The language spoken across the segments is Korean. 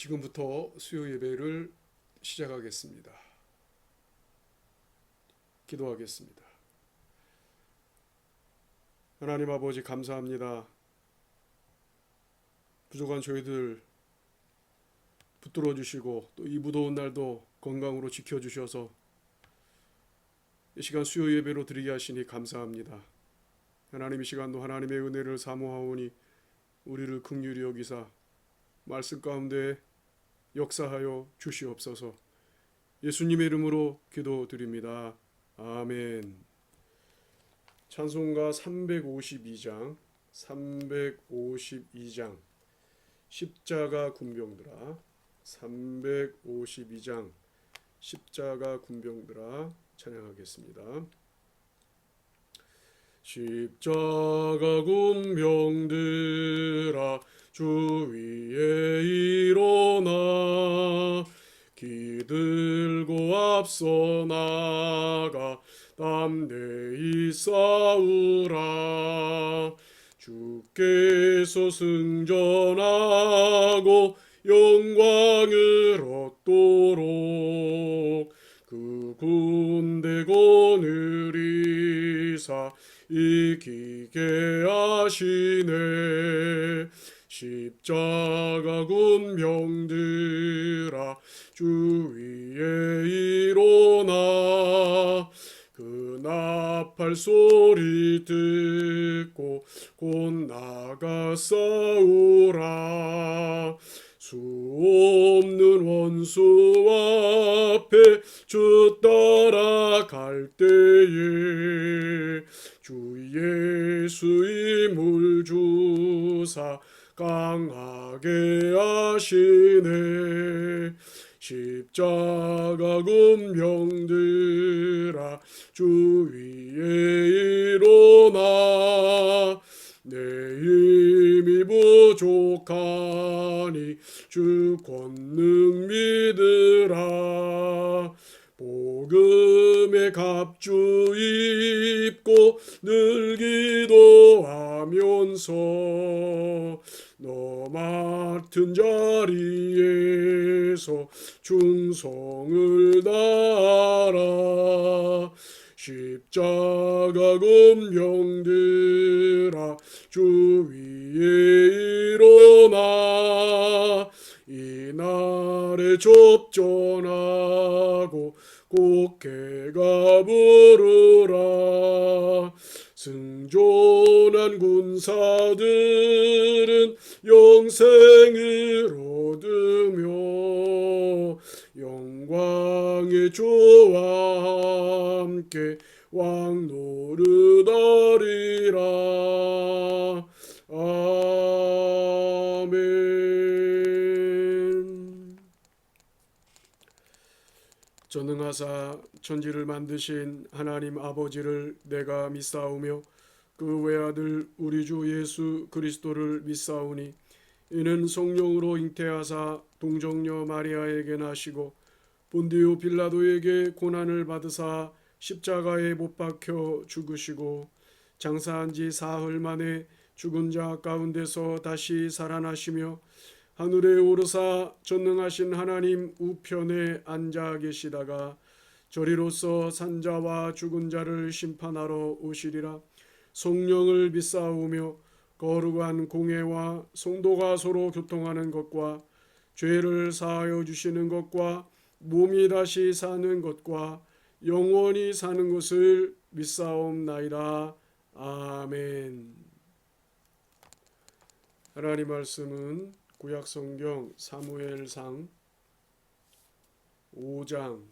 지금부터 수요 예배를 시작하겠습니다. 기도하겠습니다. 하나님 아버지 감사합니다. 부족한 저희들 붙들어 주시고 또 이 무더운 날도 건강으로 지켜주셔서 이 시간 수요 예배로 드리게 하시니 감사합니다. 하나님 이 시간도 하나님의 은혜를 사모하오니 우리를 긍휼히 여기사 말씀 가운데 역사하여 주시옵소서. 예수님의 이름으로 기도드립니다. 아멘. 찬송가 352장 십자가 군병들아 352장 십자가 군병들아 찬양하겠습니다. 십자가 군병들아 주 위에 일어나 기들고 앞서 나가 담대히 싸우라. 주께서 승전하고 영광을 얻도록 그 군대 거느리사 이기게 하시네. 십자가 군병들아 주 위에 일어나 그 나팔 소리 듣고 곧 나가 싸우라. 수 없는 원수 앞에 주 따라갈 때에 주 예수 힘을 주사 강하게 하시네. 십자가 군병들아 주 위에 일어나 내 힘이 부족하니 주 권능 믿으라. 복음의 갑주 입고 늘 기도하면서 너 맡은 자리에서 충성을 다하라. 십자가 군병들아 주 위에 일어나 이날에 접전하고 곡해가 부르라. 승존한 군사들은 영생을 얻으며 영광의 주와 함께 왕 노릇하리라. 아멘. 전능하사 천지를 만드신 하나님 아버지를 내가 믿사오며 그 외아들 우리 주 예수 그리스도를 믿사오니 이는 성령으로 잉태하사 동정녀 마리아에게 나시고 본디오 빌라도에게 고난을 받으사 십자가에 못 박혀 죽으시고 장사한 지 사흘 만에 죽은 자 가운데서 다시 살아나시며 하늘에 오르사 전능하신 하나님 우편에 앉아 계시다가 저리로서 산자와 죽은 자를 심판하러 오시리라. 성령을 믿사오며 거룩한 공회와 성도가 서로 교통하는 것과 죄를 사하여 주시는 것과 몸이 다시 사는 것과 영원히 사는 것을 믿사옵나이다. 아멘. 하나님 말씀은 구약성경 사무엘상 5장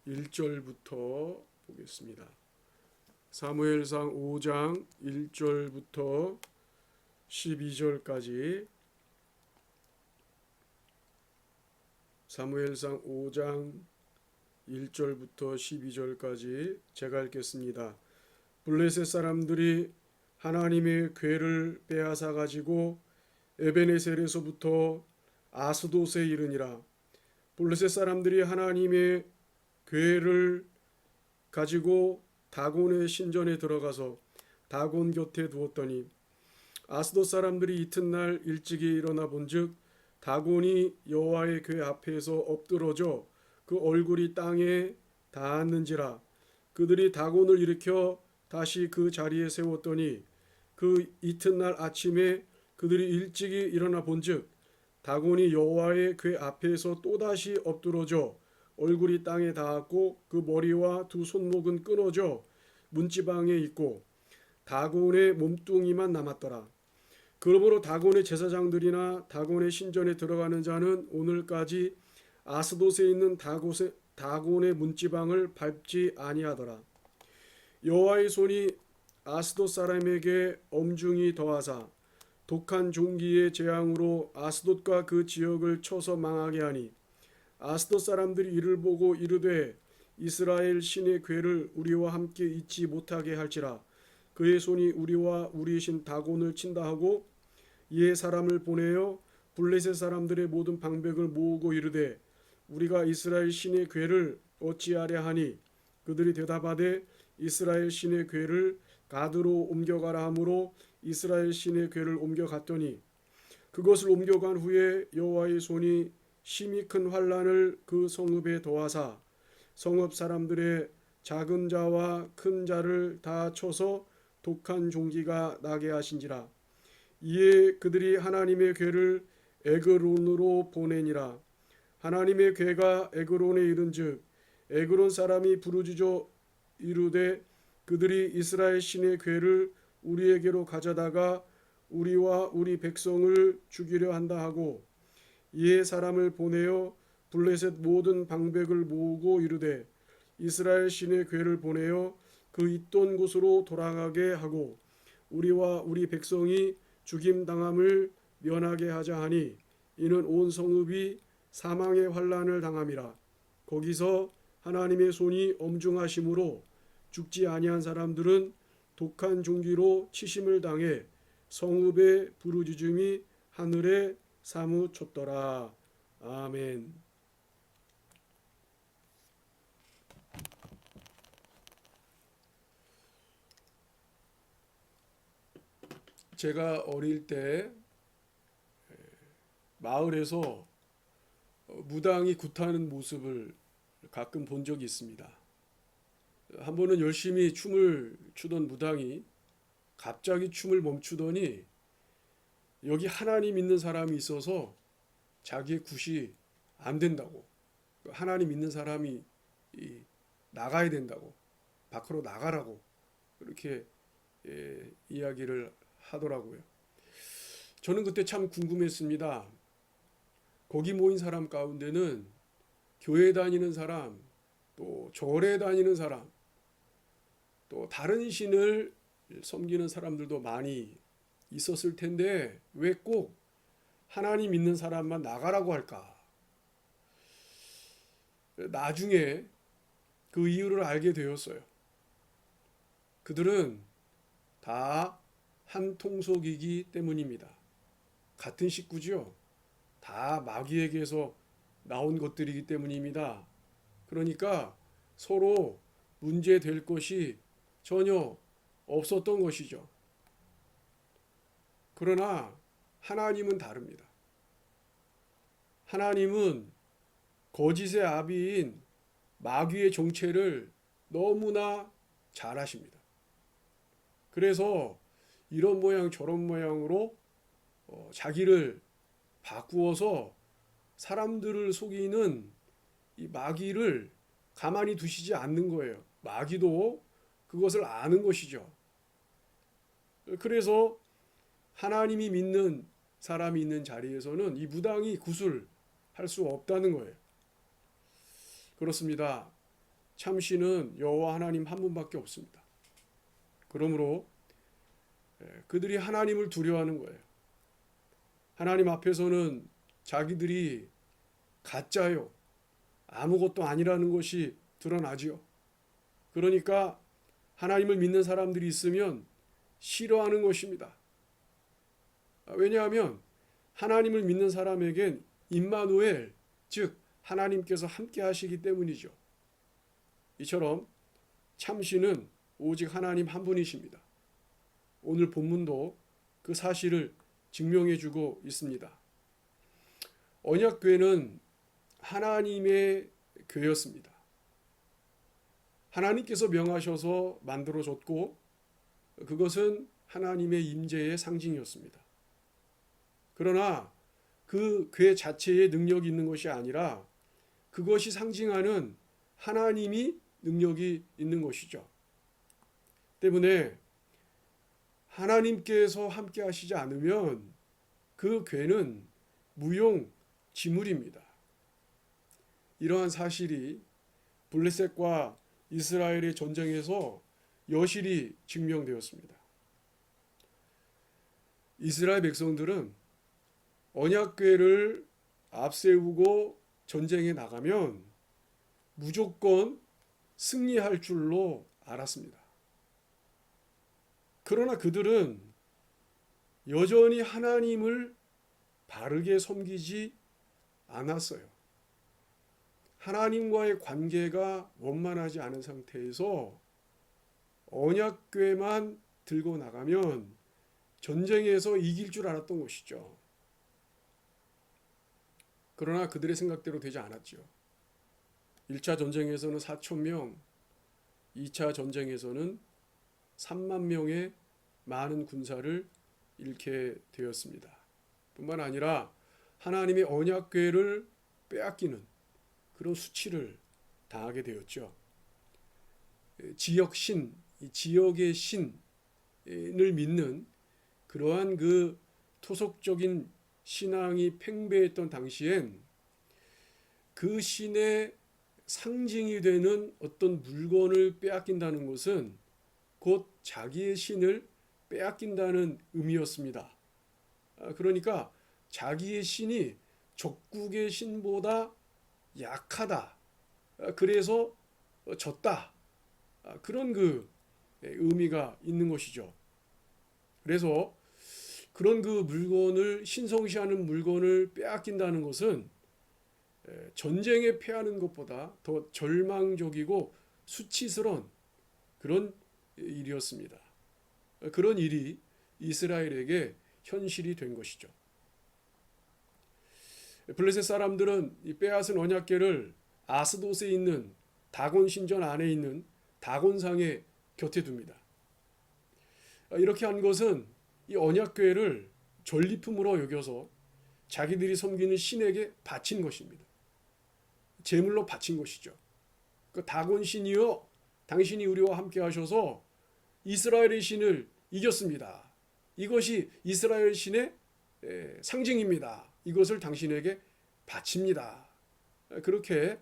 1절부터 보겠습니다. 사무엘상 5장 1절부터 12절까지 사무엘상 5장 1절부터 12절까지 제가 읽겠습니다. 블레셋 사람들이 하나님의 궤를 빼앗아 가지고 에베네셀에서부터 아스돗에 이르니라. 블레셋 사람들이 하나님의 궤를 가지고 다곤의 신전에 들어가서 다곤 곁에 두었더니 아스돗 사람들이 이튿날 일찍이 일어나 본즉 다곤이 여호와의 궤 앞에서 엎드러져 그 얼굴이 땅에 닿았는지라. 그들이 다곤을 일으켜 다시 그 자리에 세웠더니 그 이튿날 아침에 그들이 일찍이 일어나 본즉 다곤이 여호와의 궤 앞에서 또다시 엎드러져 얼굴이 땅에 닿았고 그 머리와 두 손목은 끊어져 문지방에 있고 다곤의 몸뚱이만 남았더라. 그러므로 다곤의 제사장들이나 다곤의 신전에 들어가는 자는 오늘까지 아스돗에 있는 다곤의 문지방을 밟지 아니하더라. 여호와의 손이 아스돗 사람에게 엄중히 더하사 독한 종기의 재앙으로 아스돗과 그 지역을 쳐서 망하게 하니 아스돗 사람들이 이를 보고 이르되 이스라엘 신의 궤를 우리와 함께 잊지 못하게 할지라. 그의 손이 우리와 우리 신 다곤을 친다 하고 이에 사람을 보내어 블레셋 사람들의 모든 방백을 모으고 이르되 우리가 이스라엘 신의 궤를 어찌하랴 하니 그들이 대답하되 이스라엘 신의 궤를 가드로 옮겨가라 하므로 이스라엘 신의 궤를 옮겨갔더니 그것을 옮겨간 후에 여호와의 손이 심히 큰 환란을 그 성읍에 더하사 성읍 사람들의 작은 자와 큰 자를 다 쳐서 독한 종기가 나게 하신지라. 이에 그들이 하나님의 궤를 에그론으로 보내니라. 하나님의 궤가 에그론에 이른즉 에그론 사람이 부르짖어 이르되 그들이 이스라엘 신의 궤를 우리에게로 가져다가 우리와 우리 백성을 죽이려 한다 하고 이에 사람을 보내어 블레셋 모든 방백을 모으고 이르되 이스라엘 신의 궤를 보내어 그 있던 곳으로 돌아가게 하고 우리와 우리 백성이 죽임당함을 면하게 하자 하니 이는 온 성읍이 사망의 환난을 당함이라. 거기서 하나님의 손이 엄중하심으로 죽지 아니한 사람들은 독한 종기로 치심을 당해 성읍의 부르짖음이 하늘에 사무쳤더라. 아멘. 제가 어릴 때 마을에서 무당이 굿하는 모습을 가끔 본 적이 있습니다. 한 번은 열심히 춤을 추던 무당이 갑자기 춤을 멈추더니 여기 하나님 있는 사람이 있어서 자기의 굿이 안 된다고, 하나님 있는 사람이 나가야 된다고, 밖으로 나가라고 그렇게 이야기를 하더라고요. 저는 그때 참 궁금했습니다. 거기 모인 사람 가운데는 교회 다니는 사람, 또 절에 다니는 사람, 또 다른 신을 섬기는 사람들도 많이 있었을 텐데 왜 꼭 하나님 믿는 사람만 나가라고 할까? 나중에 그 이유를 알게 되었어요. 그들은 다 한 통속이기 때문입니다. 같은 식구죠. 다 마귀에게서 나온 것들이기 때문입니다. 그러니까 서로 문제될 것이 전혀 없었던 것이죠. 그러나 하나님은 다릅니다. 하나님은 거짓의 아비인 마귀의 정체를 너무나 잘 아십니다. 그래서 이런 모양 저런 모양으로 자기를 바꾸어서 사람들을 속이는 이 마귀를 가만히 두시지 않는 거예요. 마귀도 그것을 아는 것이죠. 그래서 하나님이 믿는 사람이 있는 자리에서는 이 무당이 구술할 수 없다는 거예요. 그렇습니다. 참신은 여호와 하나님 한 분밖에 없습니다. 그러므로 그들이 하나님을 두려워하는 거예요. 하나님 앞에서는 자기들이 가짜요, 아무것도 아니라는 것이 드러나지요. 그러니까 하나님을 믿는 사람들이 있으면 싫어하는 것입니다. 왜냐하면 하나님을 믿는 사람에겐 임마누엘, 즉 하나님께서 함께 하시기 때문이죠. 이처럼 참신은 오직 하나님 한 분이십니다. 오늘 본문도 그 사실을 증명해 주고 있습니다. 언약궤는 하나님의 궤였습니다. 하나님께서 명하셔서 만들어졌고 그것은 하나님의 임재의 상징이었습니다. 그러나 그 궤 자체에 능력이 있는 것이 아니라 그것이 상징하는 하나님이 능력이 있는 것이죠. 때문에 하나님께서 함께 하시지 않으면 그 궤는 무용지물입니다. 이러한 사실이 블레셋과 이스라엘의 전쟁에서 여실히 증명되었습니다. 이스라엘 백성들은 언약궤를 앞세우고 전쟁에 나가면 무조건 승리할 줄로 알았습니다. 그러나 그들은 여전히 하나님을 바르게 섬기지 않았어요. 하나님과의 관계가 원만하지 않은 상태에서 언약궤만 들고 나가면 전쟁에서 이길 줄 알았던 것이죠. 그러나 그들의 생각대로 되지 않았죠. 1차 전쟁에서는 4천 명, 2차 전쟁에서는 3만 명의 많은 군사를 잃게 되었습니다. 뿐만 아니라 하나님의 언약궤를 빼앗기는 그런 수치를 당하게 되었죠. 지역신, 지역의 신을 믿는 그러한 그 토속적인 신앙이 팽배했던 당시엔 그 신의 상징이 되는 어떤 물건을 빼앗긴다는 것은 곧 자기의 신을 빼앗긴다는 의미였습니다. 그러니까 자기의 신이 적국의 신보다 약하다. 그래서 졌다. 그런 그 의미가 있는 것이죠. 그래서 그런 그 물건을 신성시하는 물건을 빼앗긴다는 것은 전쟁에 패하는 것보다 더 절망적이고 수치스러운 그런 일이었습니다. 그런 일이 이스라엘에게 현실이 된 것이죠. 블레셋 사람들은 이 빼앗은 언약궤를 아스돗에 있는 다곤 신전 안에 있는 다곤상의 곁에 둡니다. 이렇게 한 것은 이 언약궤를 전리품으로 여겨서 자기들이 섬기는 신에게 바친 것입니다. 제물로 바친 것이죠. 그 다곤 신이여, 당신이 우리와 함께 하셔서 이스라엘의 신을 이겼습니다. 이것이 이스라엘 신의 상징입니다. 이것을 당신에게 바칩니다. 그렇게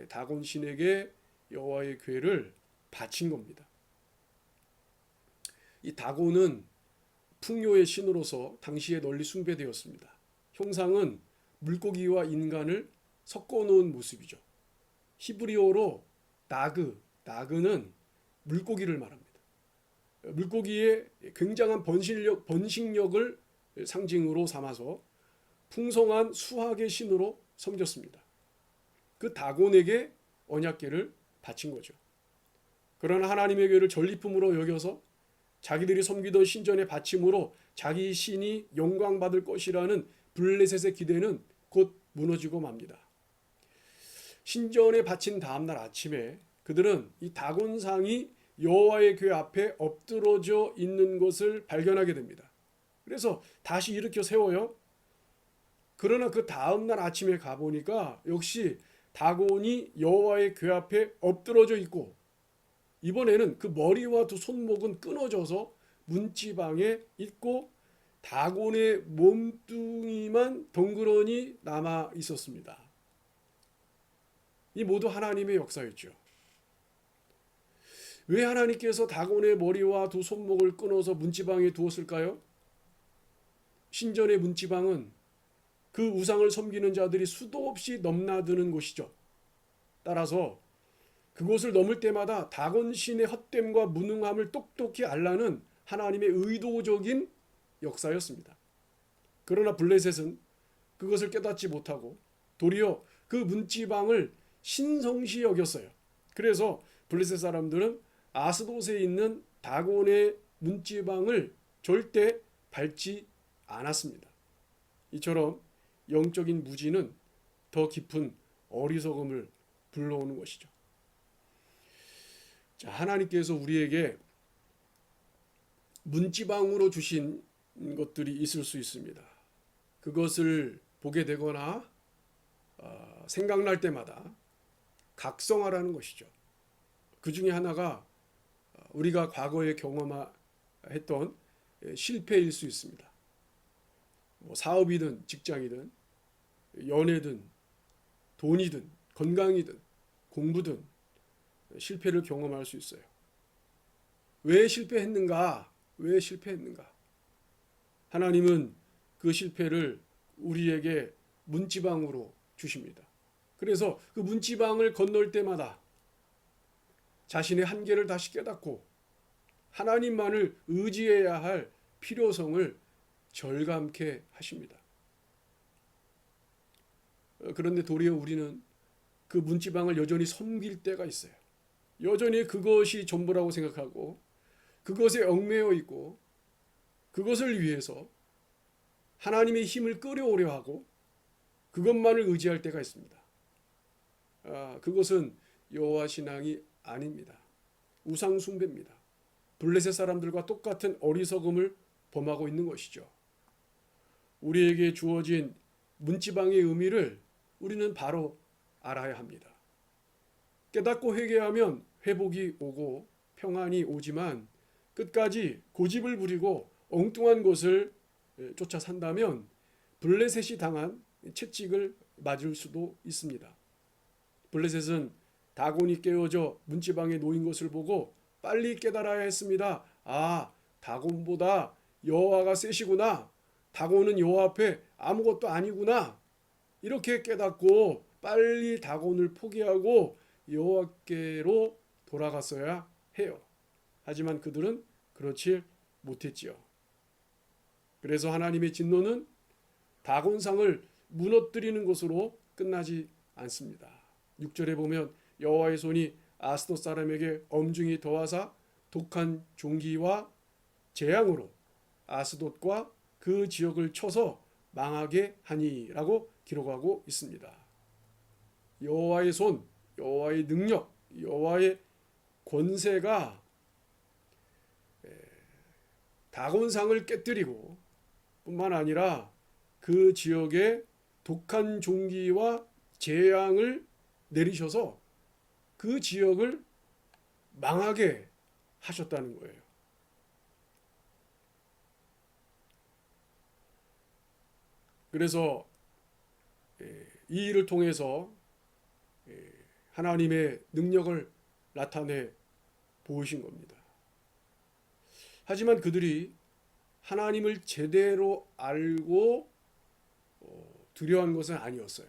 다곤 신에게 여호와의 궤를 바친 겁니다. 이 다곤은 풍요의 신으로서 당시에 널리 숭배되었습니다. 형상은 물고기와 인간을 섞어 놓은 모습이죠. 히브리어로 나그는 물고기를 말합니다. 물고기의 굉장한 번식력을 상징으로 삼아서 풍성한 수학의 신으로 섬겼습니다. 그 다곤에게 언약궤를 바친 거죠. 그러나 하나님의 궤를 전리품으로 여겨서 자기들이 섬기던 신전의 바침으로 자기 신이 영광받을 것이라는 블레셋의 기대는 곧 무너지고 맙니다. 신전에 바친 다음날 아침에 그들은 이 다곤상이 여호와의 궤 앞에 엎드러져 있는 것을 발견하게 됩니다. 그래서 다시 일으켜 세워요. 그러나 그 다음날 아침에 가보니까 역시 다곤이 여호와의 궤 앞에 엎드러져 있고 이번에는 그 머리와 두 손목은 끊어져서 문지방에 있고 다곤의 몸뚱이만 덩그러니 남아 있었습니다. 이 모두 하나님의 역사였죠. 왜 하나님께서 다곤의 머리와 두 손목을 끊어서 문지방에 두었을까요? 신전의 문지방은 그 우상을 섬기는 자들이 수도 없이 넘나드는 곳이죠. 따라서 그곳을 넘을 때마다 다곤 신의 헛됨과 무능함을 똑똑히 알라는 하나님의 의도적인 역사였습니다. 그러나 블레셋은 그것을 깨닫지 못하고 도리어 그 문지방을 신성시 여겼어요. 그래서 블레셋 사람들은 아스돗에 있는 다곤의 문지방을 절대 밟지 않았습니다. 이처럼 영적인 무지는 더 깊은 어리석음을 불러오는 것이죠. 자, 하나님께서 우리에게 문지방으로 주신 것들이 있을 수 있습니다. 그것을 보게 되거나 생각날 때마다 각성하라는 것이죠. 그 중에 하나가 우리가 과거에 경험했던 실패일 수 있습니다. 뭐 사업이든 직장이든 연애든 돈이든 건강이든 공부든 실패를 경험할 수 있어요. 왜 실패했는가? 왜 실패했는가? 하나님은 그 실패를 우리에게 문지방으로 주십니다. 그래서 그 문지방을 건널 때마다 자신의 한계를 다시 깨닫고 하나님만을 의지해야 할 필요성을 절감케 하십니다. 그런데 도리어 우리는 그 문지방을 여전히 섬길 때가 있어요. 여전히 그것이 전부라고 생각하고 그것에 얽매여 있고 그것을 위해서 하나님의 힘을 끌어오려 하고 그것만을 의지할 때가 있습니다. 그것은 여호와 신앙이 아닙니다. 우상 숭배입니다. 블레셋 사람들과 똑같은 어리석음을 범하고 있는 것이죠. 우리에게 주어진 문지방의 의미를 우리는 바로 알아야 합니다. 깨닫고 회개하면 회복이 오고 평안이 오지만 끝까지 고집을 부리고 엉뚱한 것을 쫓아 산다면 블레셋이 당한 채찍을 맞을 수도 있습니다. 블레셋은 다곤이 깨어져 문지방에 놓인 것을 보고 빨리 깨달아야 했습니다. 다곤보다 여호와가 세시구나. 다곤은 여호와 앞에 아무것도 아니구나. 이렇게 깨닫고 빨리 다곤을 포기하고 여호와께로 돌아갔어야 해요. 하지만 그들은 그렇지 못했지요. 그래서 하나님의 진노는 다곤상을 무너뜨리는 것으로 끝나지 않습니다. 6절에 보면 여호와의 손이 아스돗 사람에게 엄중히 더하사 독한 종기와 재앙으로 아스돗과 그 지역을 쳐서 망하게 하니라고 기록하고 있습니다. 여호와의 손, 여호와의 능력, 여호와의 권세가 다곤상을 깨뜨리고 뿐만 아니라 그 지역에 독한 종기와 재앙을 내리셔서 그 지역을 망하게 하셨다는 거예요. 그래서 이 일을 통해서 하나님의 능력을 나타내 보이신 겁니다. 하지만 그들이 하나님을 제대로 알고 두려워한 것은 아니었어요.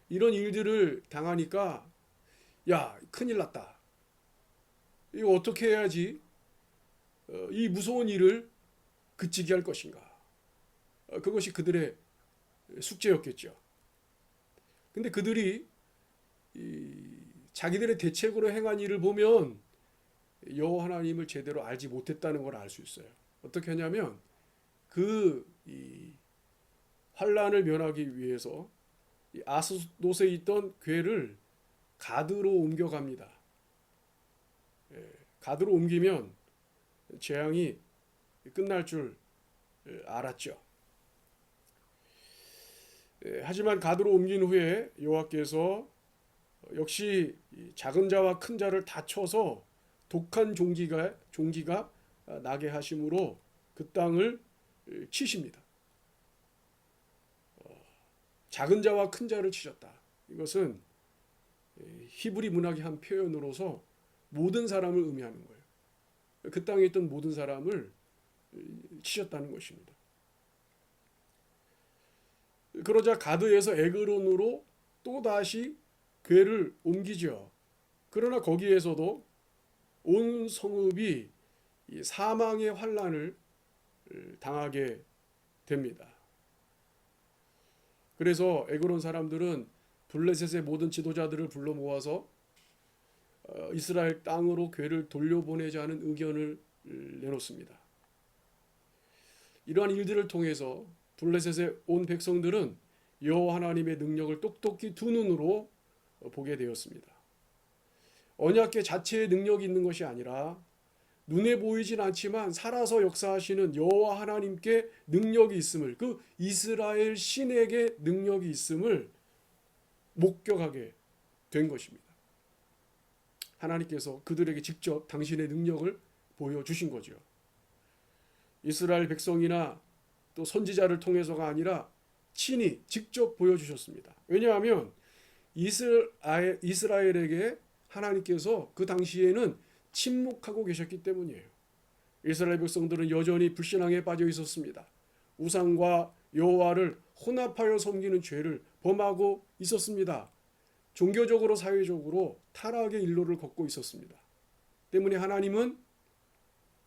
이런 일들을 당하니까 큰일 났다. 이거 어떻게 해야지 이 무서운 일을 그치게 할 것인가. 그것이 그들의 숙제였겠죠. 근데 그들이 자기들의 대책으로 행한 일을 보면 여호와 하나님을 제대로 알지 못했다는 걸 알 수 있어요. 어떻게 하냐면 그 환란을 면하기 위해서 아스돗에 있던 궤를 가드로 옮겨갑니다. 가드로 옮기면 재앙이 끝날 줄 알았죠. 하지만 가드로 옮긴 후에 여호와께서 역시 작은 자와 큰 자를 다 쳐서 독한 종기가 나게 하심으로 그 땅을 치십니다. 작은 자와 큰 자를 치셨다. 이것은 히브리 문학의 한 표현으로서 모든 사람을 의미하는 거예요. 그 땅에 있던 모든 사람을 치셨다는 것입니다. 그러자 가드에서 에그론으로 또다시 궤를 옮기죠. 그러나 거기에서도 온 성읍이 사망의 환란을 당하게 됩니다. 그래서 에그론 사람들은 블레셋의 모든 지도자들을 불러 모아서 이스라엘 땅으로 궤를 돌려보내자는 의견을 내놓습니다. 이러한 일들을 통해서 블레셋의 온 백성들은 여호와 하나님의 능력을 똑똑히 두 눈으로 보게 되었습니다. 언약궤 자체의 능력이 있는 것이 아니라 눈에 보이진 않지만 살아서 역사하시는 여호와 하나님께 능력이 있음을, 그 이스라엘 신에게 능력이 있음을 목격하게 된 것입니다. 하나님께서 그들에게 직접 당신의 능력을 보여주신 거죠. 이스라엘 백성이나 또 선지자를 통해서가 아니라 친히 직접 보여주셨습니다. 왜냐하면 이스라엘에게 하나님께서 그 당시에는 침묵하고 계셨기 때문이에요. 이스라엘 백성들은 여전히 불신앙에 빠져 있었습니다. 우상과 여호와를 혼합하여 섬기는 죄를 범하고 있었습니다. 종교적으로 사회적으로 타락의 일로를 걷고 있었습니다. 때문에 하나님은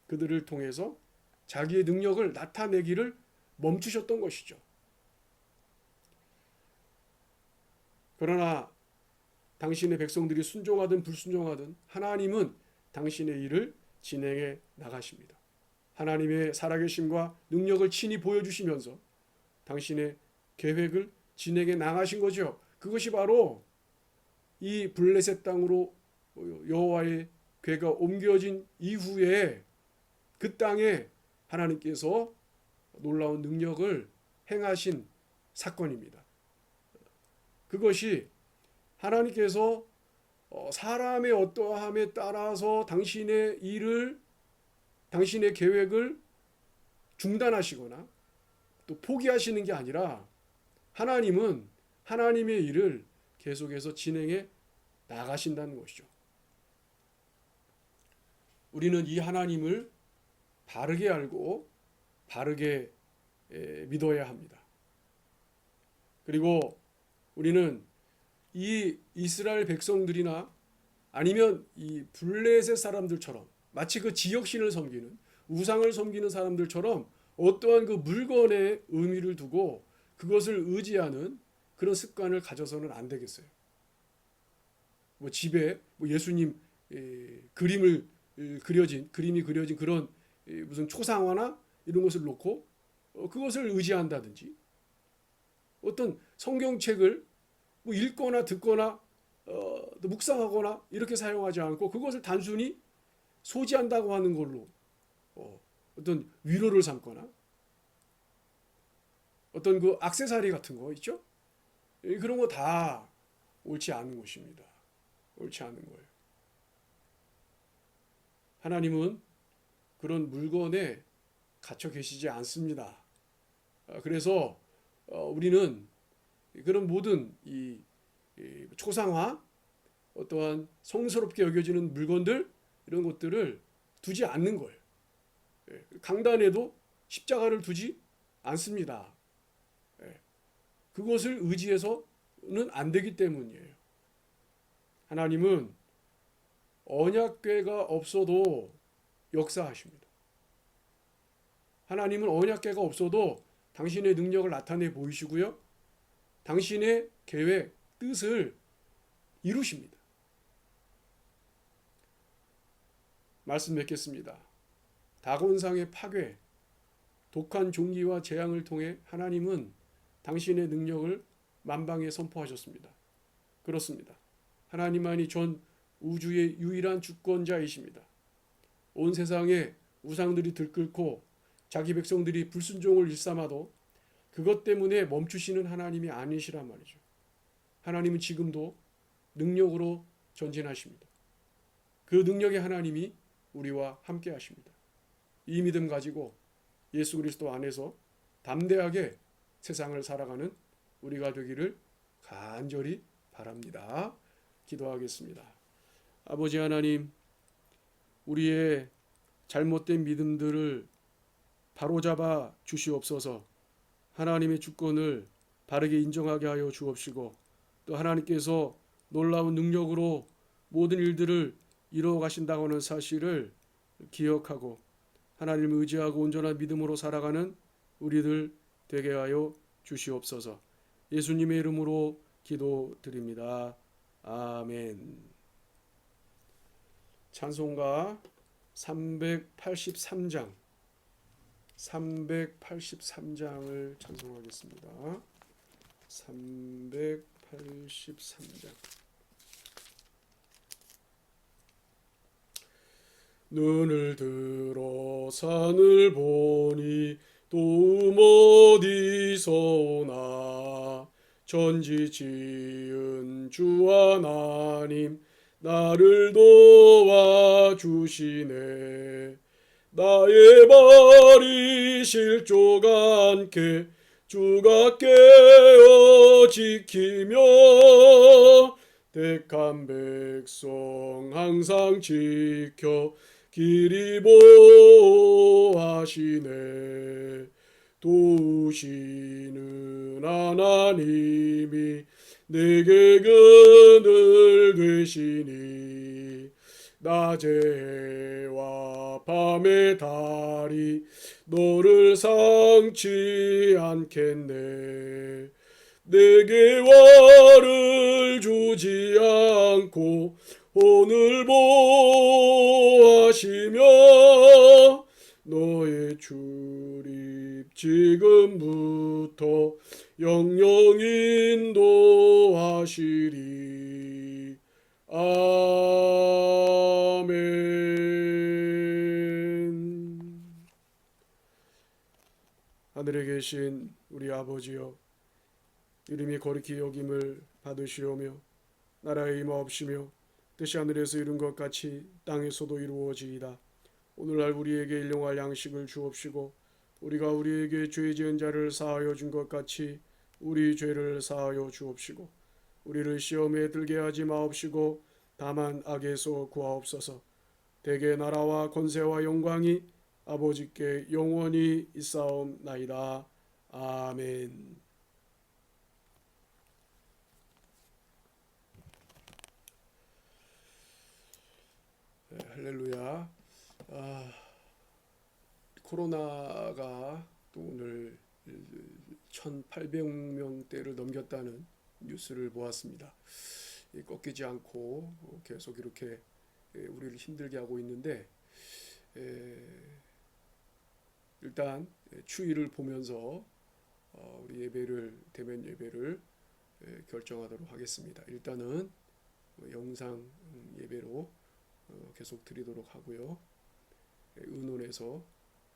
그들을 통해서 자기의 능력을 나타내기를 멈추셨던 것이죠. 그러나 당신의 백성들이 순종하든 불순종하든 하나님은 당신의 일을 진행해 나가십니다. 하나님의 살아계심과 능력을 친히 보여주시면서 당신의 계획을 진행해 나가신 거죠. 그것이 바로 이 블레셋 땅으로 여호와의 궤가 옮겨진 이후에 그 땅에 하나님께서 놀라운 능력을 행하신 사건입니다. 그것이 하나님께서 사람의 어떠함에 따라서 당신의 일을, 당신의 계획을 중단하시거나 또 포기하시는 게 아니라 하나님은 하나님의 일을 계속해서 진행해 나가신다는 것이죠. 우리는 이 하나님을 바르게 알고 바르게 믿어야 합니다. 그리고 우리는 이 이스라엘 백성들이나 아니면 이 블레셋 사람들처럼 마치 그 지역신을 섬기는, 우상을 섬기는 사람들처럼 어떠한 그 물건에 의미를 두고 그것을 의지하는 그런 습관을 가져서는 안 되겠어요. 뭐 집에 뭐 예수님 그림이 그려진 그런 무슨 초상화나 이런 것을 놓고 그것을 의지한다든지, 어떤 성경책을 뭐 읽거나 듣거나 묵상하거나 이렇게 사용하지 않고 그것을 단순히 소지한다고 하는 걸로 어떤 위로를 삼거나 어떤 그 액세서리 같은 거 있죠? 그런 거 다 옳지 않은 것입니다. 옳지 않은 거예요. 하나님은 그런 물건에 갇혀 계시지 않습니다. 그래서 우리는 그런 모든 이 초상화, 어떠한 성스럽게 여겨지는 물건들, 이런 것들을 두지 않는 거예요. 강단에도 십자가를 두지 않습니다. 그것을 의지해서는 안 되기 때문이에요. 하나님은 언약궤가 없어도 역사하십니다. 하나님은 언약궤가 없어도 당신의 능력을 나타내 보이시고요, 당신의 계획, 뜻을 이루십니다. 말씀 맺겠습니다. 다곤상의 파괴, 독한 종기와 재앙을 통해 하나님은 당신의 능력을 만방에 선포하셨습니다. 그렇습니다. 하나님만이 전 우주의 유일한 주권자이십니다. 온 세상에 우상들이 들끓고 자기 백성들이 불순종을 일삼아도 그것 때문에 멈추시는 하나님이 아니시란 말이죠. 하나님은 지금도 능력으로 전진하십니다. 그 능력의 하나님이 우리와 함께 하십니다. 이 믿음 가지고 예수 그리스도 안에서 담대하게 세상을 살아가는 우리가 되기를 간절히 바랍니다. 기도하겠습니다. 아버지 하나님, 우리의 잘못된 믿음들을 바로잡아 주시옵소서. 하나님의 주권을 바르게 인정하게 하여 주옵시고, 또 하나님께서 놀라운 능력으로 모든 일들을 이루어 가신다고 하는 사실을 기억하고 하나님을 의지하고 온전한 믿음으로 살아가는 우리들 되게 하여 주시옵소서. 예수님의 이름으로 기도드립니다. 아멘. 찬송가 383장 383장을 찬송하겠습니다. 383장. 눈을 들어 산을 보니 도움 어디서 오나. 천지 지은 주 하나님 나를 도와주시네. 나의 발이 실족 않게 주가 깨어 지키며 택한 백성 항상 지켜 길이 보호하시네. 도우시는 하나님이 내게 그늘 되시니 낮의 해와 밤의 달이 너를 상치 않겠네. 내게 화를 주지 않고 오늘 보호하시며 너의 출입 지금부터 영영 인도하시리. 아멘. 하늘에 계신 우리 아버지여, 이름이 거룩히 여김을 받으시오며 나라의 임하옵시며 뜻이 하늘에서 이룬 것 같이 땅에서도 이루어지이다. 오늘날 우리에게 일용할 양식을 주옵시고 우리가 우리에게 죄 지은 자를 사하여 준 것 같이 우리 죄를 사하여 주옵시고 우리를 시험에 들게 하지 마옵시고 다만 악에서 구하옵소서. 대개 나라와 권세와 영광이 아버지께 영원히 있사옵나이다. 아멘. 네, 할렐루야. 코로나가 또 오늘 1,800명대를 넘겼다는 뉴스를 보았습니다. 꺾이지 않고 계속 이렇게 우리를 힘들게 하고 있는데, 일단 추이를 보면서 우리 예배를, 대면 예배를 결정하도록 하겠습니다. 일단은 영상 예배로 계속 드리도록 하고요. 의논해서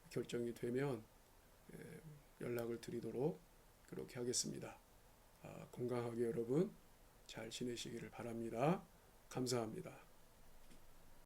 결정이 되면 연락을 드리도록 그렇게 하겠습니다. 건강하게 여러분 잘 지내시기를 바랍니다. 감사합니다.